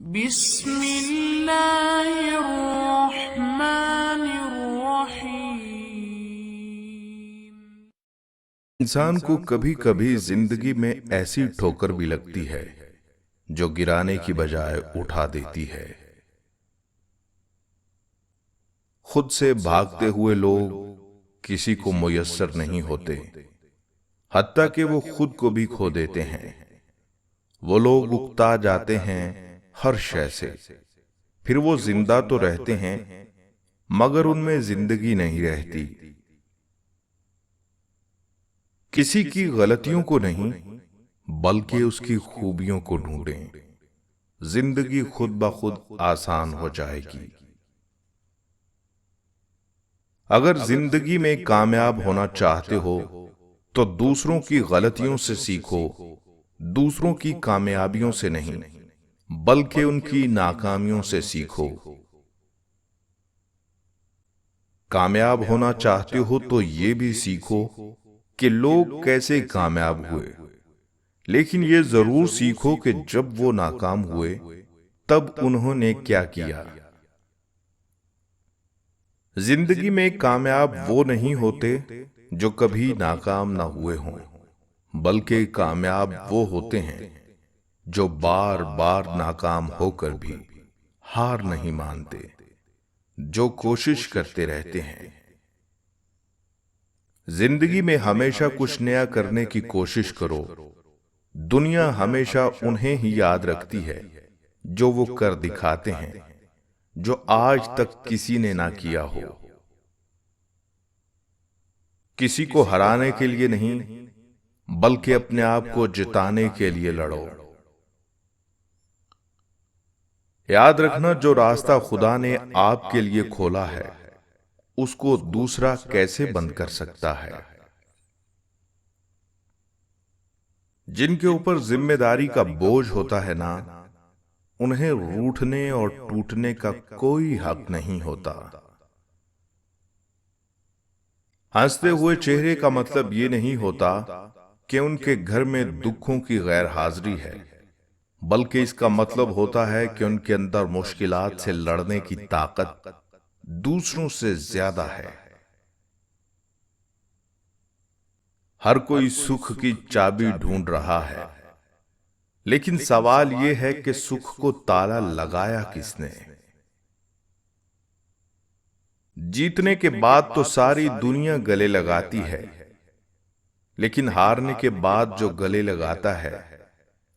बिस्मिल्लाहिर्रहमानिर्रहीम। इंसान को कभी कभी जिंदगी में ऐसी ठोकर भी लगती है जो गिराने की बजाय उठा देती है। खुद से भागते हुए लोग किसी को मुयस्सर नहीं होते, हत्ता कि वो खुद को भी खो देते हैं। वो लोग उकता जाते हैं हर शय से, फिर वो जिंदा तो रहते हैं मगर उनमें जिंदगी नहीं रहती। किसी की गलतियों को नहीं बल्कि उसकी खूबियों को ढूंढें, जिंदगी खुद ब खुद आसान हो जाएगी। अगर जिंदगी में कामयाब होना चाहते हो तो दूसरों की गलतियों से सीखो, दूसरों की कामयाबियों से नहीं बल्कि उनकी नाकामियों से सीखो। कामयाब होना चाहते हो तो ये भी सीखो कि लोग कैसे कामयाब हुए, लेकिन ये जरूर सीखो कि जब वो नाकाम हुए तब उन्होंने क्या किया। जिंदगी में कामयाब वो नहीं होते जो कभी नाकाम ना हुए हों, बल्कि कामयाब वो होते हैं जो बार बार नाकाम होकर भी हार नहीं मानते, जो कोशिश करते रहते हैं। जिंदगी में हमेशा कुछ नया करने की कोशिश करो। दुनिया हमेशा उन्हें ही याद रखती है जो वो कर दिखाते हैं, जो आज तक किसी ने ना किया हो। किसी को हराने के लिए नहीं बल्कि अपने आप को जिताने के लिए लड़ो। याद रखना, जो रास्ता खुदा ने आपके लिए खोला है उसको दूसरा कैसे बंद कर सकता है। जिनके ऊपर जिम्मेदारी का बोझ होता है ना, उन्हें रूठने और टूटने का कोई हक नहीं होता। हंसते हुए चेहरे का मतलब ये नहीं होता कि उनके घर में दुखों की गैर हाजिरी है, बल्कि इसका मतलब होता है कि उनके अंदर मुश्किलात से लड़ने की ताकत दूसरों से ज्यादा है। हर कोई सुख की चाबी ढूंढ रहा है, लेकिन सवाल यह है कि सुख को ताला लगाया किसने। जीतने के बाद तो सारी दुनिया गले लगाती है, लेकिन हारने के बाद जो गले लगाता है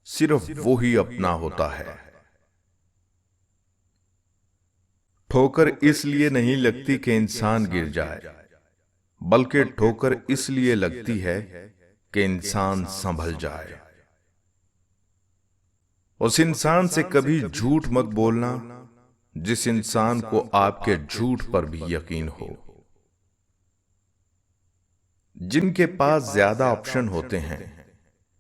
सिर्फ वो ही अपना होता है। ठोकर इसलिए नहीं लगती कि इंसान गिर जाए, बल्कि ठोकर इसलिए लगती है कि इंसान संभल जाए। उस इंसान से कभी झूठ मत बोलना जिस इंसान को आपके झूठ पर भी यकीन हो। जिनके पास ज्यादा ऑप्शन होते हैं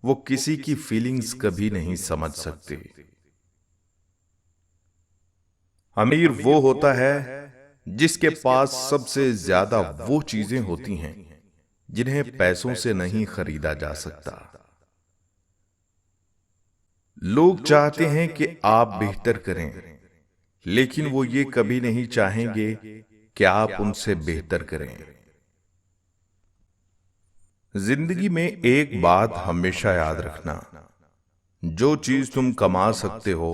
वो किसी की फीलिंग्स कभी नहीं समझ सकते। अमीर वो होता है जिसके पास सबसे ज्यादा वो चीजें होती हैं जिन्हें पैसों से नहीं खरीदा जा सकता। लोग चाहते हैं कि आप बेहतर करें, लेकिन वो ये कभी नहीं चाहेंगे कि आप उनसे बेहतर करें। जिंदगी में एक बात हमेशा याद रखना, जो चीज तुम कमा सकते हो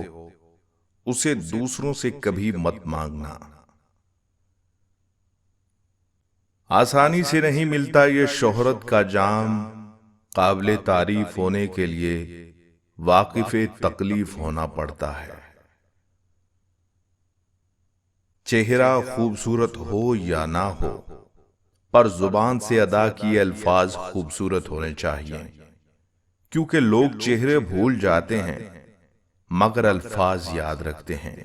उसे दूसरों से कभी मत मांगना। आसानी से नहीं मिलता ये शोहरत का जाम, काबिले तारीफ होने के लिए वाकिफे तकलीफ होना पड़ता है। चेहरा खूबसूरत हो या ना हो, पर जुबान से अदा किए अल्फाज खूबसूरत होने चाहिए, क्योंकि लोग चेहरे भूल जाते हैं मगर अल्फाज याद रखते हैं।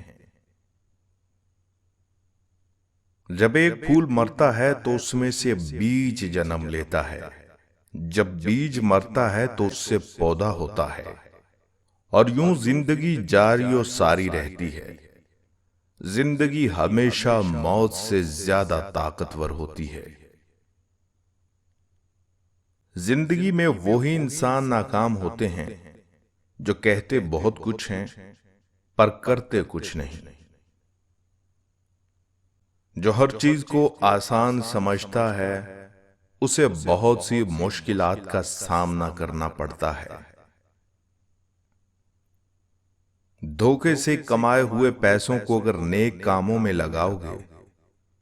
जब एक फूल मरता है तो उसमें से बीज जन्म लेता है, जब बीज मरता है तो उससे पौधा होता है, और यूं जिंदगी जारी और सारी रहती है। जिंदगी हमेशा मौत से ज्यादा ताकतवर होती है। जिंदगी में वही इंसान नाकाम होते हैं जो कहते बहुत कुछ हैं पर करते कुछ नहीं। जो हर चीज को आसान समझता है उसे बहुत सी मुश्किलात का सामना करना पड़ता है। धोखे से कमाए हुए पैसों को अगर नेक कामों में लगाओगे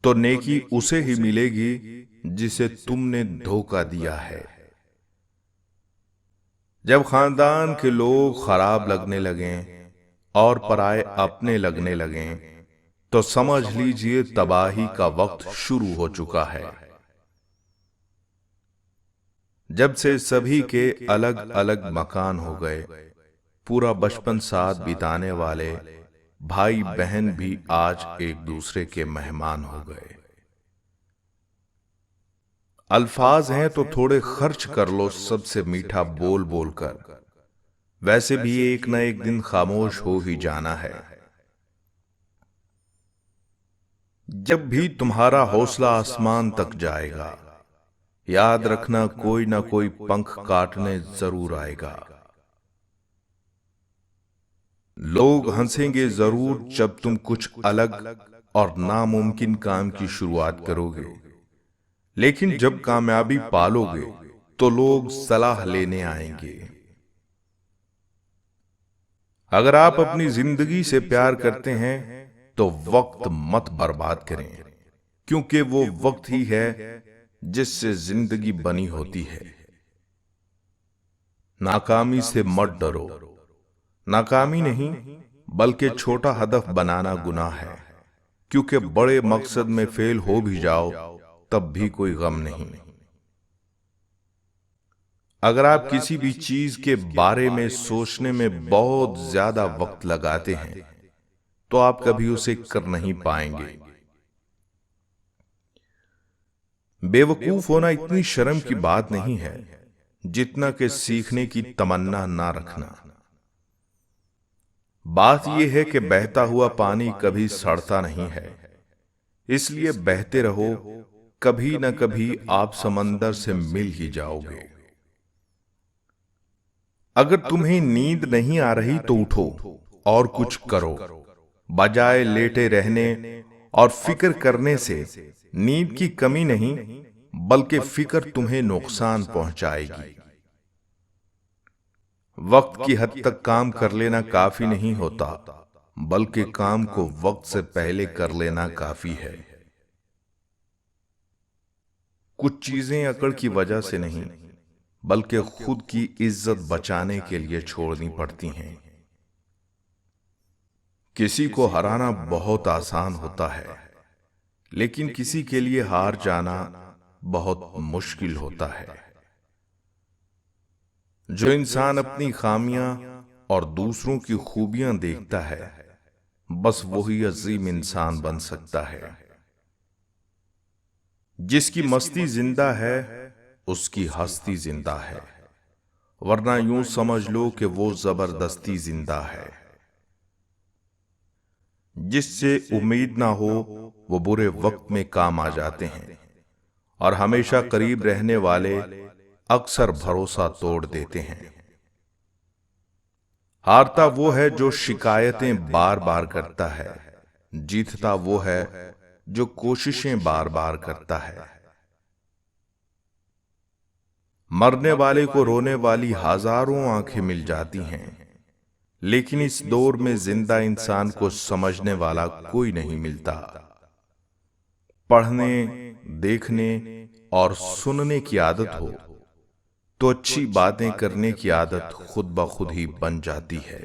तो नेकी उसे ही मिलेगी जिसे तुमने धोखा दिया है। जब खानदान के लोग खराब लगने लगें और पराए अपने लगने लगें तो समझ लीजिए तबाही का वक्त शुरू हो चुका है। जब से सभी के अलग अलग मकान हो गए, पूरा बचपन साथ बिताने वाले भाई बहन भी आज एक दूसरे के मेहमान हो गए। अल्फाज हैं तो थोड़े खर्च कर लो सबसे मीठा बोल बोल कर, वैसे भी एक न एक दिन खामोश हो ही जाना है। जब भी तुम्हारा हौसला आसमान तक जाएगा, याद रखना कोई ना कोई पंख काटने जरूर आएगा। लोग हंसेंगे जरूर जब तुम कुछ अलग और नामुमकिन काम की शुरुआत करोगे, लेकिन जब कामयाबी पालोगे तो लोग सलाह लेने आएंगे। अगर आप अपनी जिंदगी से प्यार करते हैं तो वक्त मत बर्बाद करें, क्योंकि वो वक्त ही है जिससे जिंदगी बनी होती है। नाकामी से मत डरो। नाकामी नहीं बल्कि छोटा हदफ बनाना गुनाह है, क्योंकि बड़े मकसद में फेल हो भी जाओ तब भी कोई गम नहीं। अगर आप किसी भी चीज के बारे में सोचने में बहुत ज्यादा वक्त लगाते हैं तो आप कभी उसे कर नहीं पाएंगे। बेवकूफ होना इतनी शर्म की बात नहीं है जितना कि सीखने की तमन्ना ना रखना। बात यह है कि बहता हुआ पानी कभी सड़ता नहीं है, इसलिए बहते रहो, कभी न कभी आप समंदर से मिल ही जाओगे। अगर तुम्हें नींद नहीं आ रही तो उठो और कुछ करो, बजाय लेटे रहने और फिक्र करने से नींद की कमी नहीं बल्कि फिक्र तुम्हें नुकसान पहुंचाएगी। वक्त की हद तक काम कर लेना काफी नहीं होता, बल्कि काम को वक्त से पहले कर लेना काफी है। कुछ चीजें अकड़ की वजह से नहीं बल्कि खुद की इज्जत बचाने के लिए छोड़नी पड़ती हैं। किसी को हराना बहुत आसान होता है, लेकिन किसी के लिए हार जाना बहुत मुश्किल होता है। जो इंसान अपनी खामियां और दूसरों की खूबियां देखता है, बस वही अजीम इंसान बन सकता है। जिसकी मस्ती जिंदा है उसकी हस्ती जिंदा है, वरना यूं समझ लो कि वो जबरदस्ती जिंदा है। जिससे उम्मीद ना हो वो बुरे वक्त में काम आ जाते हैं, और हमेशा करीब रहने वाले अक्सर भरोसा तोड़ देते हैं। हारता वो है जो शिकायतें बार बार करता है, जीतता वो है जो कोशिशें बार बार करता है। मरने वाले को रोने वाली हजारों आंखें मिल जाती हैं, लेकिन इस दौर में जिंदा इंसान को समझने वाला कोई नहीं मिलता। पढ़ने, देखने और सुनने की आदत हो तो अच्छी बातें करने की आदत खुद ब खुद ही बन जाती है।